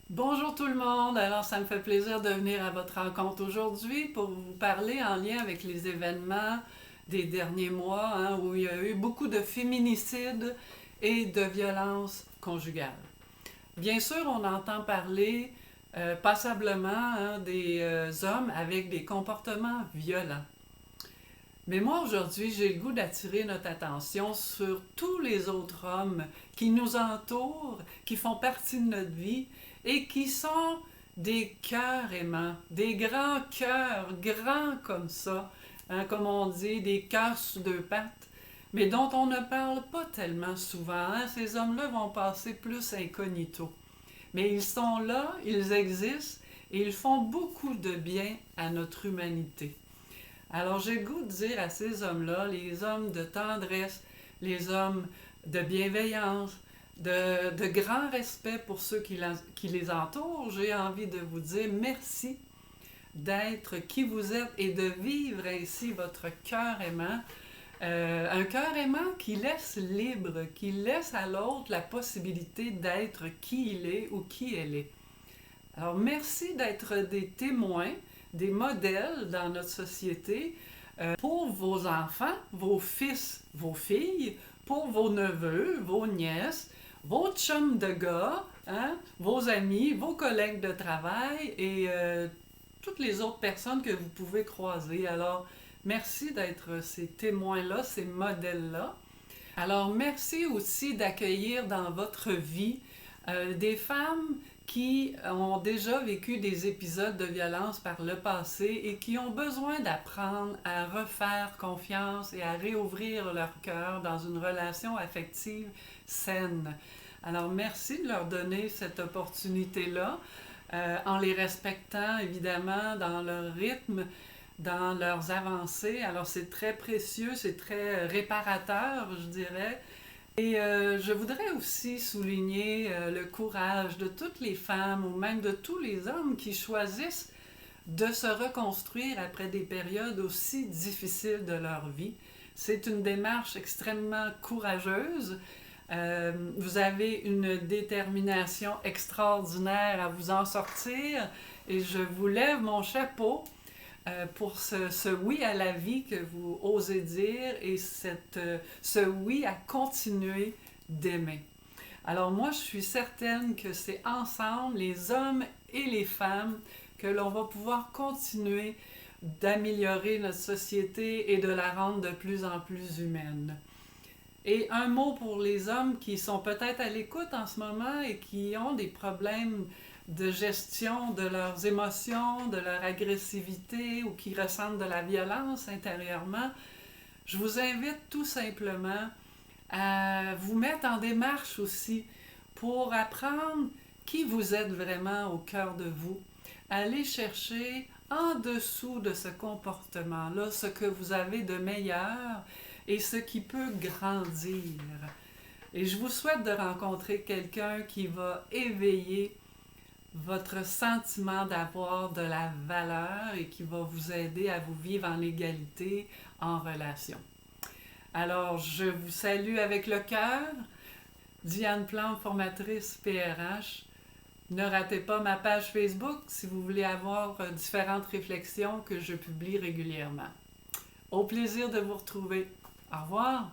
Bonjour tout le monde, alors ça me fait plaisir de venir à votre rencontre aujourd'hui pour vous parler en lien avec les événements des derniers mois où il y a eu beaucoup de féminicides et de violences conjugales. Bien sûr, on entend parler passablement des hommes avec des comportements violents. Mais moi, aujourd'hui, j'ai le goût d'attirer notre attention sur tous les autres hommes qui nous entourent, qui font partie de notre vie et qui sont des cœurs aimants, des grands cœurs, grands comme ça, comme on dit, des cœurs sur deux pattes, mais dont on ne parle pas tellement souvent. Ces hommes-là vont passer plus incognito. Mais ils sont là, ils existent et ils font beaucoup de bien à notre humanité. Alors j'ai le goût de dire à ces hommes-là, les hommes de tendresse, les hommes de bienveillance, de grand respect pour ceux qui les entourent, j'ai envie de vous dire merci d'être qui vous êtes et de vivre ainsi votre cœur aimant. Un cœur aimant qui laisse libre, qui laisse à l'autre la possibilité d'être qui il est ou qui elle est. Alors, merci d'être des témoins, des modèles dans notre société pour vos enfants, vos fils, vos filles, pour vos neveux, vos nièces, vos chums de gars, vos amis, vos collègues de travail et toutes les autres personnes que vous pouvez croiser. Alors, merci d'être ces témoins-là, ces modèles-là. Alors, merci aussi d'accueillir dans votre vie des femmes qui ont déjà vécu des épisodes de violence par le passé et qui ont besoin d'apprendre à refaire confiance et à réouvrir leur cœur dans une relation affective saine. Alors, merci de leur donner cette opportunité-là en les respectant évidemment dans leur rythme, dans leurs avancées. Alors, c'est très précieux, c'est très réparateur, je dirais. Et je voudrais aussi souligner le courage de toutes les femmes ou même de tous les hommes qui choisissent de se reconstruire après des périodes aussi difficiles de leur vie. C'est une démarche extrêmement courageuse. Vous avez une détermination extraordinaire à vous en sortir et je vous lève mon chapeau pour ce oui à la vie que vous osez dire et ce oui à continuer d'aimer. Alors moi, je suis certaine que c'est ensemble, les hommes et les femmes, que l'on va pouvoir continuer d'améliorer notre société et de la rendre de plus en plus humaine. Et un mot pour les hommes qui sont peut-être à l'écoute en ce moment et qui ont des problèmes de gestion de leurs émotions, de leur agressivité ou qui ressentent de la violence intérieurement, je vous invite tout simplement à vous mettre en démarche aussi pour apprendre qui vous êtes vraiment au cœur de vous. Allez chercher en dessous de ce comportement-là ce que vous avez de meilleur et ce qui peut grandir. Et je vous souhaite de rencontrer quelqu'un qui va éveiller votre sentiment d'avoir de la valeur et qui va vous aider à vous vivre en égalité en relation. Alors, je vous salue avec le cœur. Diane Plante, formatrice PRH. Ne ratez pas ma page Facebook si vous voulez avoir différentes réflexions que je publie régulièrement. Au plaisir de vous retrouver. Au revoir!